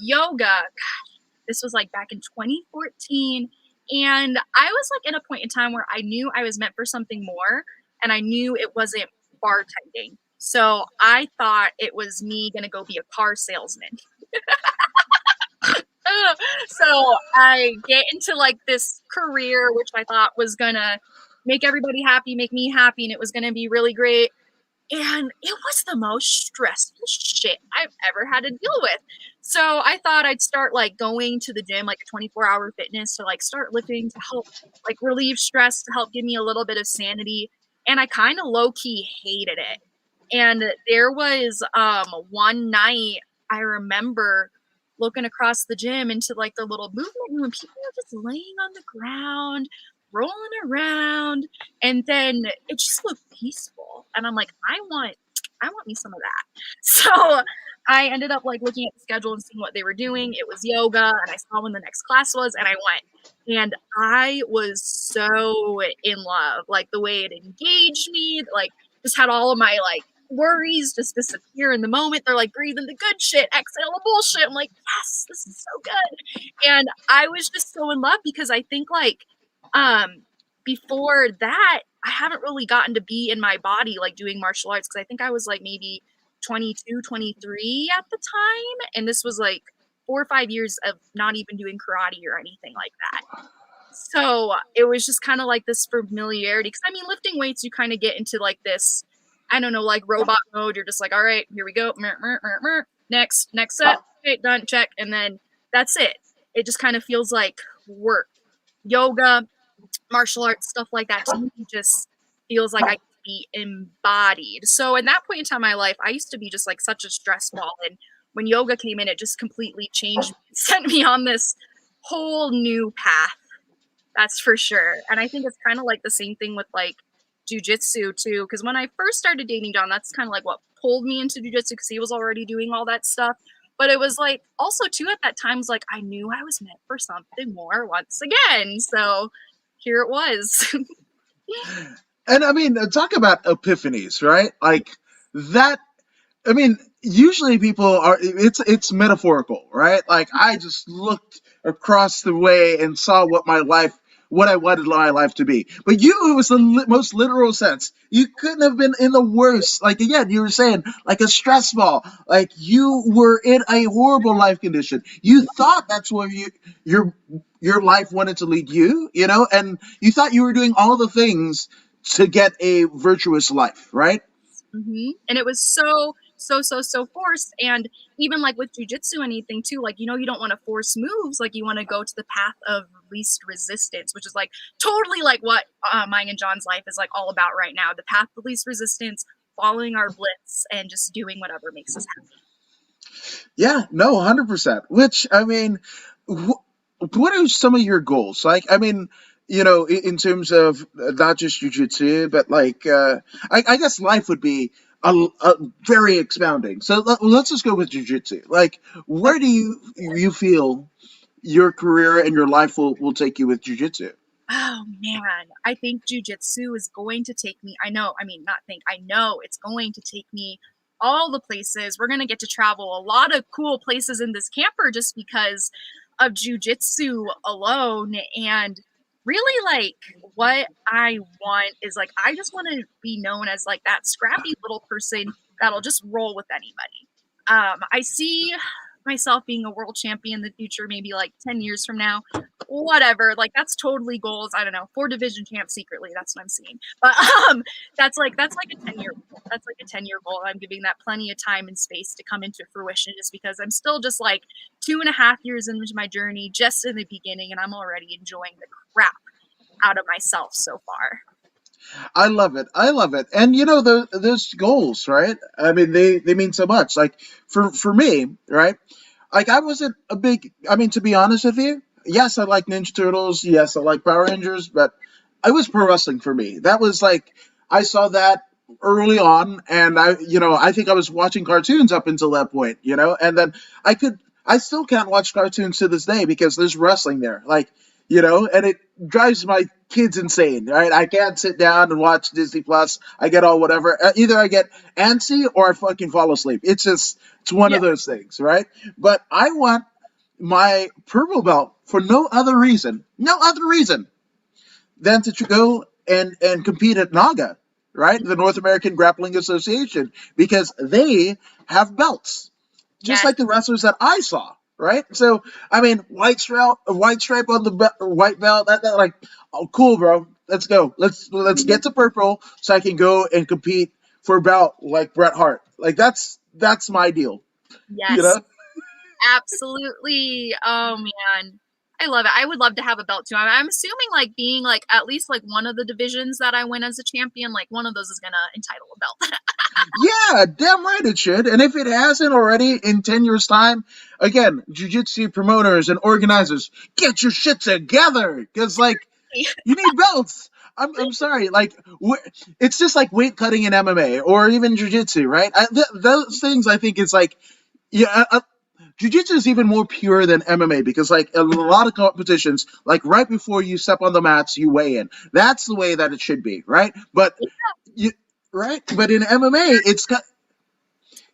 yoga, gosh, this was like back in 2014, and I was like in a point in time where I knew I was meant for something more, and I knew it wasn't bartending. So I thought it was me gonna go be a car salesman. So I get into like this career, which I thought was gonna make everybody happy, make me happy, and it was gonna be really great. And it was the most stressful shit I've ever had to deal with. So I thought I'd start like going to the gym, like a 24-hour fitness to like start lifting to help like relieve stress, to help give me a little bit of sanity. And I kind of low key hated it. And there was one night I remember looking across the gym into like the little movement room. People are just laying on the ground, rolling around, and then it just looked peaceful. And I'm like, I want me some of that. So I ended up like looking at the schedule and seeing what they were doing. It was yoga, and I saw when the next class was, and I went. And I was so in love, like the way it engaged me, like just had all of my like worries just disappear in the moment. They're like breathing the good shit, exhale the bullshit. I'm like, yes, this is so good. And I was just so in love because I think like um before that I haven't really gotten to be in my body like doing martial arts, because I think I was like maybe 22, 23 at the time, and this was like 4 or 5 years of not even doing karate or anything like that. So it was just kind of like this familiarity. Because I mean, lifting weights, you kind of get into like this, I don't know, like robot mode. You're just like, all right, here we go. Next set. Okay, done, check. And then that's it. It just kind of feels like work. Yoga, martial arts, stuff like that to me just feels like I can be embodied. So in that point in time in my life, I used to be just like such a stress ball. And when yoga came in, it just completely changed me, sent me on this whole new path. That's for sure. And I think it's kind of like the same thing with like jujitsu too. Because when I first started dating John, that's kind of like what pulled me into jujitsu, because he was already doing all that stuff. But it was like also too at that time was like I knew I was meant for something more once again. So here it was. And I mean, talk about epiphanies, right? Like that. I mean, usually people are. It's metaphorical, right? Like I just looked across the way and saw what I wanted my life to be. But you, it was the most literal sense. You couldn't have been in the worst. Like again, you were saying, like a stress ball. Like you were in a horrible life condition. You thought that's where your life wanted to lead you, and you thought you were doing all the things to get a virtuous life, right? And it was so forced. And even like with jujitsu, anything too, like you don't want to force moves, like you want to go to the path of least resistance, which is like totally like what mine and John's life is like all about right now, the path of least resistance, following our blitz and just doing whatever makes us happy. Yeah, no, 100%. Which, I mean, what are some of your goals? Like, I mean, in terms of not just jujitsu, but like, I guess life would be a very expounding. So let's just go with jujitsu. Like, where do you feel your career and your life will take you with jujitsu? Oh man, I think jujitsu is going to take me. I know it's going to take me all the places. We're going to get to travel a lot of cool places in this camper just because of jujitsu alone. And really like what I want is like I just want to be known as like that scrappy little person that'll just roll with anybody. I see myself being a world champion in the future, maybe like 10 years from now. Whatever, like that's totally goals. I don't know, 4 division champ secretly. That's what I'm seeing. But that's like a 10-year goal. That's like a 10-year goal. I'm giving that plenty of time and space to come into fruition, just because I'm still just like 2.5 years into my journey, just in the beginning, and I'm already enjoying the crap out of myself so far. I love it. I love it. And those goals, right? I mean, they mean so much. Like for me, right? Like I wasn't a big. I mean, to be honest with you, yes, I like Ninja Turtles. Yes, I like Power Rangers, but it was pro wrestling for me. That was like I saw that early on, and I think I was watching cartoons up until that point, and then I still can't watch cartoons to this day because there's wrestling there, like, and it drives my kids insane, right? I can't sit down and watch Disney Plus. I get all whatever. Either I get antsy or I fucking fall asleep. It's one Yeah. of those things, right? But I want my purple belt for no other reason than to go and compete at NAGA, right? The North American Grappling Association, because they have belts, just Yes. like the wrestlers that I saw, right? So, I mean, white stripe on the white belt, that like, oh, cool, bro. Let's go. Let's get to purple so I can go and compete for a belt like Bret Hart. Like that's my deal, you Yes. know? Absolutely. Oh man. I love it. I would love to have a belt too. I'm assuming like being like at least like one of the divisions that I win as a champion, like one of those is gonna entitle a belt. Yeah, damn right it should. And if it hasn't already in 10 years' time, again, jiu-jitsu promoters and organizers, get your shit together. Because, like, you need belts. I'm sorry. Like, it's just like weight cutting in MMA or even jiu-jitsu, right? Those things, I think, is like, yeah, jiu-jitsu is even more pure than MMA because, like, a lot of competitions, like, right before you step on the mats, you weigh in. That's the way that it should be, right? But you, right? But in MMA, it's got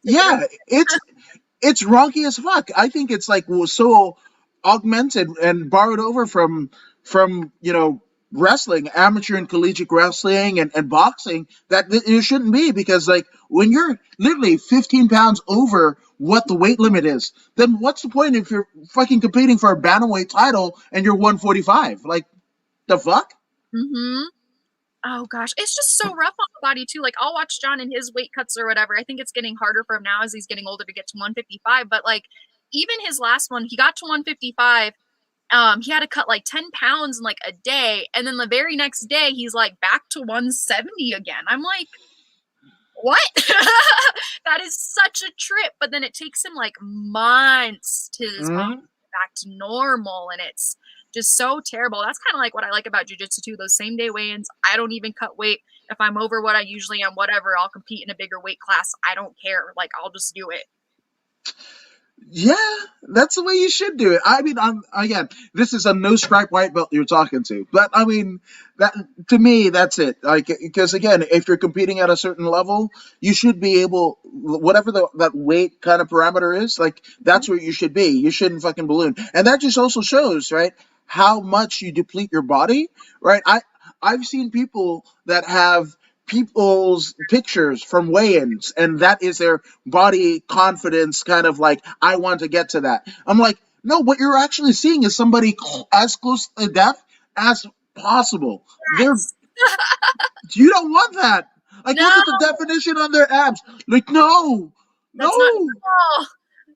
yeah, it's wonky as fuck. I think it's like so augmented and borrowed over from wrestling, amateur and collegiate wrestling and boxing that it shouldn't be because like when you're literally 15 pounds over what the weight limit is, then what's the point if you're fucking competing for a bantamweight title and you're 145? Like the fuck? Mm-hmm. Oh gosh, it's just so rough on the body too. Like I'll watch John and his weight cuts or whatever. I think it's getting harder for him now as he's getting older to get to 155. But like even his last one, he got to 155. He had to cut like 10 pounds in like a day, and then the very next day he's like back to 170 again. I'm like, what? That is such a trip. But then it takes him like months to his body get back to normal, and it's just so terrible. That's kind of like what I like about jujitsu too. Those same day weigh-ins. I don't even cut weight. If I'm over what I usually am, whatever, I'll compete in a bigger weight class. I don't care. Like I'll just do it. Yeah, that's the way you should do it. I mean, again, this is a no stripe white belt you're talking to, but I mean, that to me, that's it. Like, because again, if you're competing at a certain level, you should be able, whatever that weight kind of parameter is, like that's where you should be. You shouldn't fucking balloon, and that just also shows, right, how much you deplete your body, right? I've seen people that have people's pictures from weigh-ins and that is their body confidence kind of like I want to get to that. I'm like, no, what you're actually seeing is somebody as close to death as possible. They're Yes. You don't want that. Like No, look at the definition on their abs. Like no. that's not No. oh,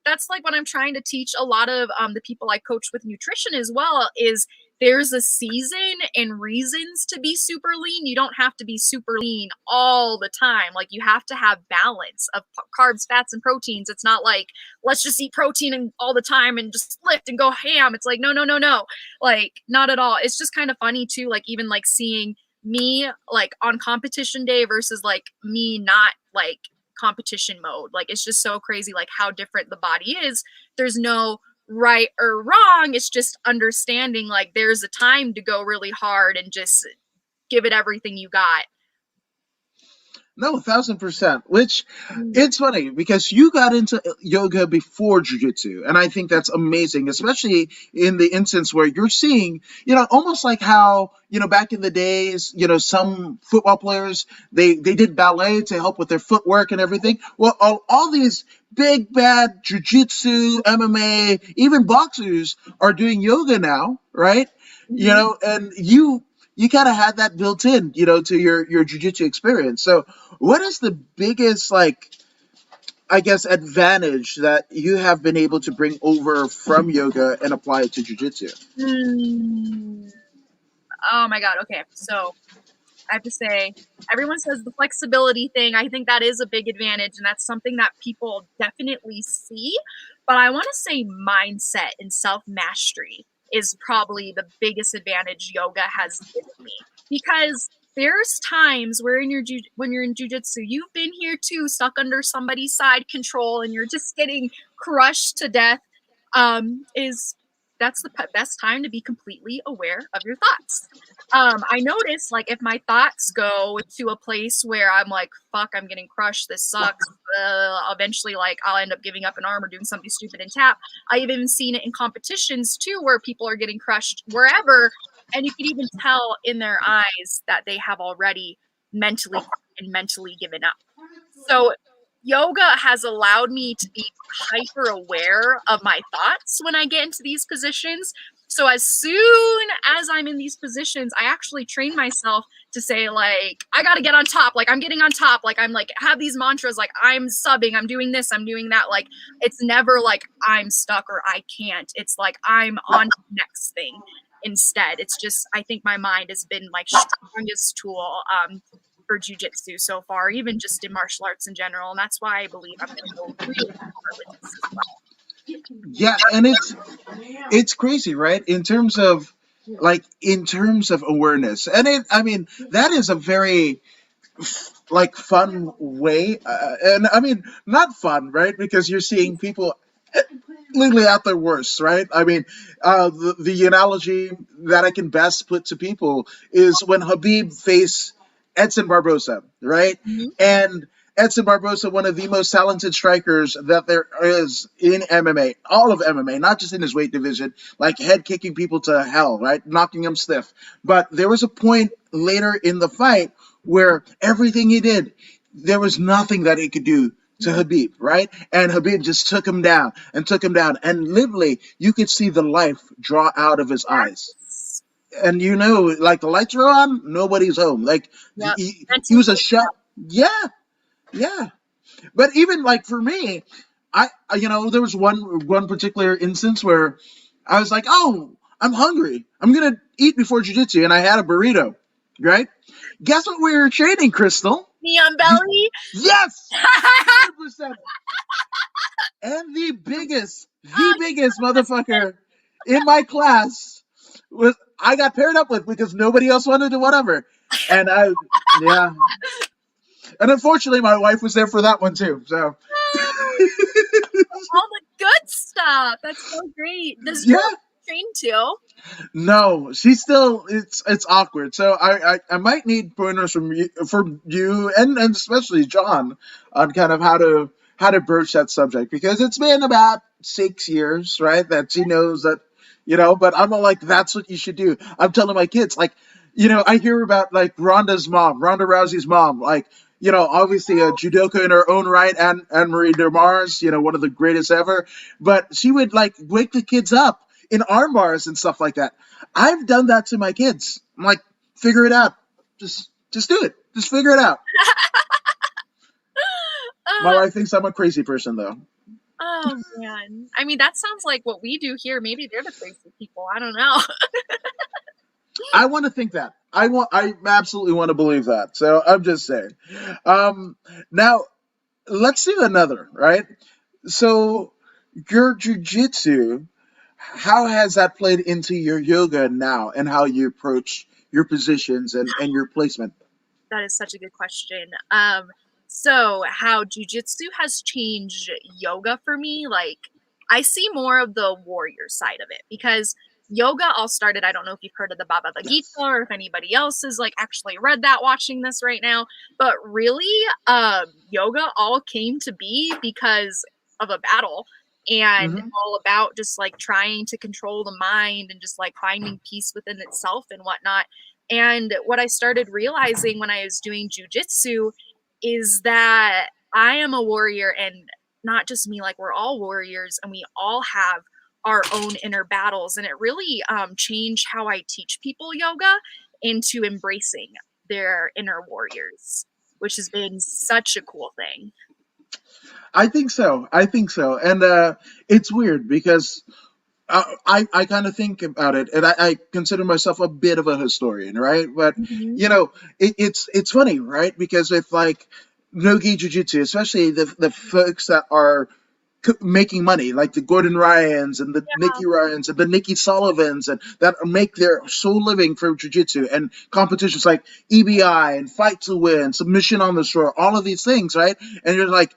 that's like what I'm trying to teach a lot of the people I coach with nutrition as well is there's a season and reasons to be super lean. You don't have to be super lean all the time. Like you have to have balance of carbs, fats, and proteins. It's not like let's just eat protein and all the time and just lift and go ham. It's like no, no, no, no. Like not at all. It's just kind of funny too. Like even like seeing me like on competition day versus like me not like competition mode. Like it's just so crazy like how different the body is. There's no right or wrong. It's just understanding like there's a time to go really hard and just give it everything you got. No, 1,000%. Which Mm. it's funny because you got into yoga before jujitsu, and I think that's amazing, especially in the instance where you're seeing, almost like how back in the days, some football players they did ballet to help with their footwork and everything. Well, all these big bad jujitsu, MMA, even boxers are doing yoga now, right? Mhm. And you kind of had that built in, to your jujitsu experience. So what is the biggest, like, I guess, advantage that you have been able to bring over from yoga and apply it to jujitsu? Mm. Oh my God. Okay. So I have to say, everyone says the flexibility thing. I think that is a big advantage, and that's something that people definitely see. But I want to say mindset and self mastery is probably the biggest advantage yoga has given me, because there's times where when you're in jujitsu, you've been here too, stuck under somebody's side control, and you're just getting crushed to death. Is That's the best time to be completely aware of your thoughts. I notice, like, if my thoughts go to a place where I'm like, fuck, I'm getting crushed, this sucks, eventually, like, I'll end up giving up an arm or doing something stupid and tap. I've even seen it in competitions too, where people are getting crushed wherever, and you can even tell in their eyes that they have already mentally given up. So yoga has allowed me to be hyper aware of my thoughts when I get into these positions. So as soon as I'm in these positions, I actually train myself to say, like, I got to get on top. Like, I'm getting on top. Like, I'm like, have these mantras, like, I'm subbing, I'm doing this, I'm doing that. Like, it's never like I'm stuck or I can't. It's like I'm on to the next thing instead. It's just, I think my mind has been like strongest tool for jujitsu so far, even just in martial arts in general. And that's why I believe I'm going to go really far with this as well. Yeah, and it's crazy, right? In terms of awareness, and I mean, that is a very, like, fun way, and I mean, not fun, right? Because you're seeing people literally at their worst, right? I mean, the analogy that I can best put to people is when Habib faced Edson Barbosa, right? Mhm. And Edson Barbosa, one of the most talented strikers that there is in MMA, all of MMA, not just in his weight division, like head kicking people to hell, right? Knocking them stiff. But there was a point later in the fight where everything he did, there was nothing that he could do to Habib, right? And Habib just took him down and took him down. And literally, you could see the life draw out of his eyes. And like, the lights are on, nobody's home. Like, Yep. he was a shot. Yeah, yeah. But even, like, for me, there was one particular instance where I was like, oh, I'm hungry. I'm gonna eat before jujitsu, and I had a burrito, right? Guess what we were training, Crystal? Neon belly. Yes, 100%. And the biggest motherfucker in my class was I got paired up with because nobody else wanted to whatever. And yeah. And unfortunately, my wife was there for that one too. So All the good stuff. That's so great. Does your yeah. train too? No, she's still. It's awkward. So I might need pointers from you and especially John on kind of how to broach that subject, because it's been about 6 years, right? That she knows that, But I'm all like, that's what you should do. I'm telling my kids, like, I hear about, like, Ronda Rousey's mom, like, obviously a judoka in her own right, and Marie DeMars, one of the greatest ever. But she would, like, wake the kids up in arm bars and stuff like that. I've done that to my kids. I'm like, figure it out. Just do it. Just figure it out. My Uh, wife thinks I'm a crazy person, though. oh man. I mean, that sounds like what we do here. Maybe they're the crazy people. I don't know. I want to think that. I absolutely want to believe that. So I'm just saying. Now let's do another, right? So your jujitsu, how has that played into your yoga now, and how you approach your positions and your placement? That is such a good question. So how jujitsu has changed yoga for me, like, I see more of the warrior side of it, because yoga all started, I don't know if you've heard of the Baba Gita or if anybody else has like actually read that watching this right now, but really yoga all came to be because of a battle, and Hmm. all about just like trying to control the mind and just like finding peace within itself and whatnot. And what I started realizing when I was doing jujitsu is that I am a warrior, and not just me, like we're all warriors and we all have our own inner battles. And it really changed how I teach people yoga into embracing their inner warriors, which has been such a cool thing. I think so. I think so. And it's weird because I kind of think about it, and I consider myself a bit of a historian, right? But Mm-hmm. it's funny, right? Because with like no-gi jiu-jitsu, especially the folks that are making money, like the Gordon Ryans and the Yeah. Nikki Ryans and the Nikki Sullivans, and that make their sole living from jiu-jitsu and competitions like EBI and Fight to Win, Submission on the Shore, all of these things, right? And you're like,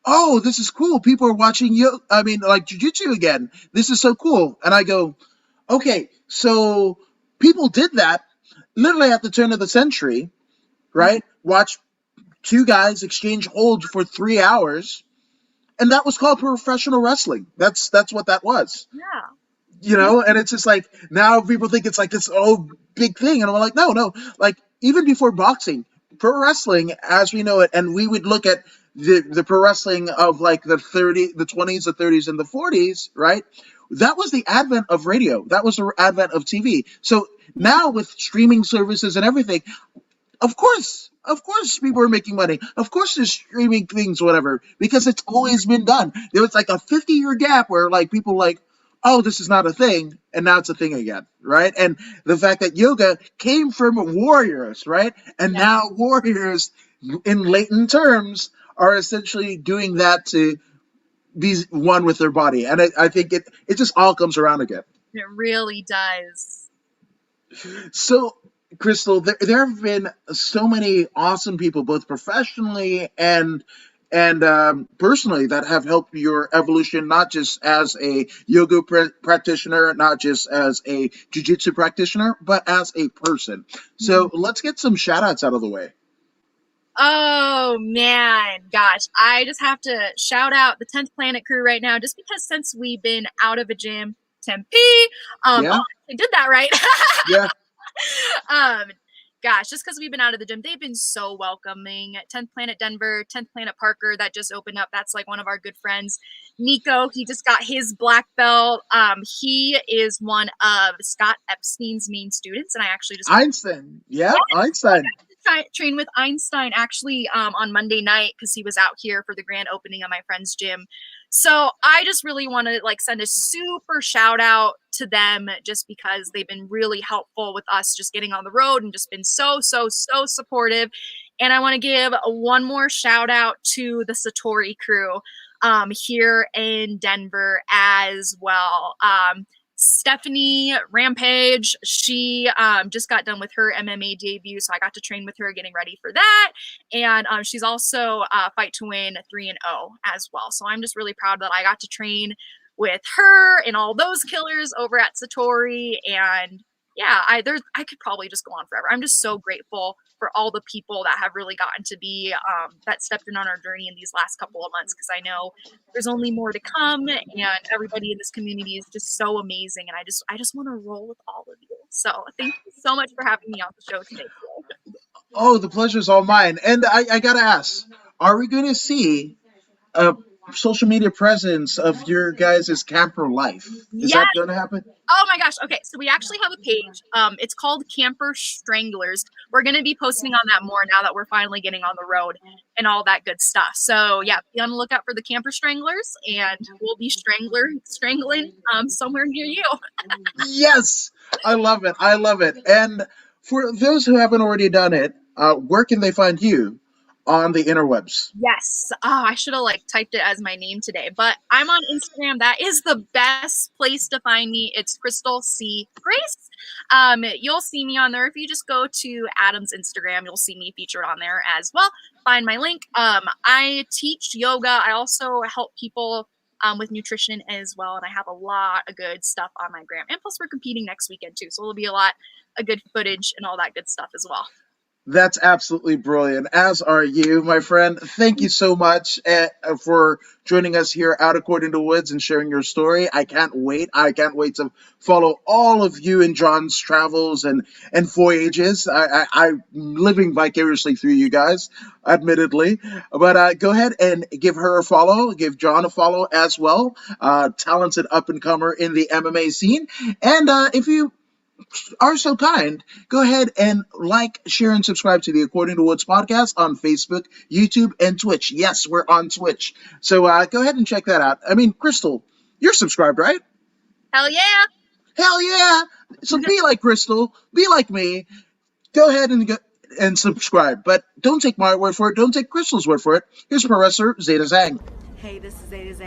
oh, this is cool. People are watching you. I mean, like jujitsu again. This is so cool. And I go, okay, so people did that literally at the turn of the century, right? Watch two guys exchange holds for 3 hours, and that was called professional wrestling. That's what that was, Yeah. and it's just like now people think it's like this big thing, and I'm like, no, like even before boxing, pro wrestling as we know it, and we would look at the pro wrestling of like the 20s, the 30s, and the 40s, right? That was the advent of radio. That was the advent of TV. So now with streaming services and everything, of course, people are making money. Of course, there's streaming things, whatever, because it's always been done. There was like a 50-year gap where like people like, oh, this is not a thing, and now it's a thing again, right? And the fact that yoga came from warriors, right, and Yeah. now warriors, in latent terms, are essentially doing that to be one with their body, and I think it just all comes around again. It really does. So, Crystal, there have been so many awesome people, both professionally and personally, that have helped your evolution, not just as a yoga practitioner, not just as a jujitsu practitioner, but as a person. So let's get some shout outs out of the way. Oh man, gosh, I just have to shout out the 10th Planet crew right now, just because since we've been out of a gym, Tempe, Yeah, I did that right. yeah. um, gosh, just because we've been out of the gym, they've been so welcoming. 10th Planet Denver, 10th Planet Parker, that just opened up. That's like one of our good friends. Nico, he just got his black belt. He is one of Scott Epstein's main students, and I actually just Einstein. Yeah, Einstein. train with Einstein actually on Monday night because he was out here for the grand opening of my friend's gym. So I just really want to like send a super shout out to them just because they've been really helpful with us just getting on the road and just been so supportive. And I want to give one more shout out to the Satori crew here in Denver as well. Stephanie Rampage, she just got done with her MMA debut, so I got to train with her getting ready for that. And she's also Fight to Win 3-0 as well. So I'm just really proud that I got to train with her and all those killers over at Satori. And yeah, I could probably just go on forever. I'm just so grateful for all the people that have really gotten to be that stepped in on our journey in these last couple of months, because I know there's only more to come, and everybody in this community is just so amazing, and I just want to roll with all of you. So thank you so much for having me on the show today. Oh, the pleasure's all mine. And I gotta ask, are we going to see a social media presence of your guys' camper life? Is Yes. that going to happen? Oh my gosh. Okay. So we actually have a page. It's called Camper Stranglers. We're going to be posting on that more now that we're finally getting on the road and all that good stuff. So yeah, be on the lookout for the Camper Stranglers, and we'll be strangling somewhere near you. Yes, I love it. I love it. And for those who haven't already done it, where can they find you on the interwebs? Yes. Oh, I should have like typed it as my name today, but I'm on Instagram. That is the best place to find me. It's Crystal C Grace. You'll see me on there. If you just go to Adam's Instagram, you'll see me featured on there as well. Find my link. I teach yoga. I also help people with nutrition as well. And I have a lot of good stuff on my gram. And plus, we're competing next weekend too, so it'll be a lot of good footage and all that good stuff as well. That's absolutely brilliant, as are you, my friend. Thank you so much for joining us here out According to Woods and sharing your story. I can't wait. I can't wait to follow all of you and John's travels and voyages. I'm living vicariously through you guys, admittedly. But go ahead and give her a follow. Give John a follow as well. Talented up-and-comer in the MMA scene. And if you are so kind, go ahead and like, share, and subscribe to the According to Woods podcast on Facebook, YouTube, and Twitch. Yes, we're on Twitch. So go ahead and check that out. I mean, Crystal, you're subscribed, right? Hell yeah! Hell yeah! So be like Crystal, be like me. Go ahead and subscribe. But don't take my word for it. Don't take Crystal's word for it. Here's Professor Zeta Zhang. Hey, this is Zeta Zhang.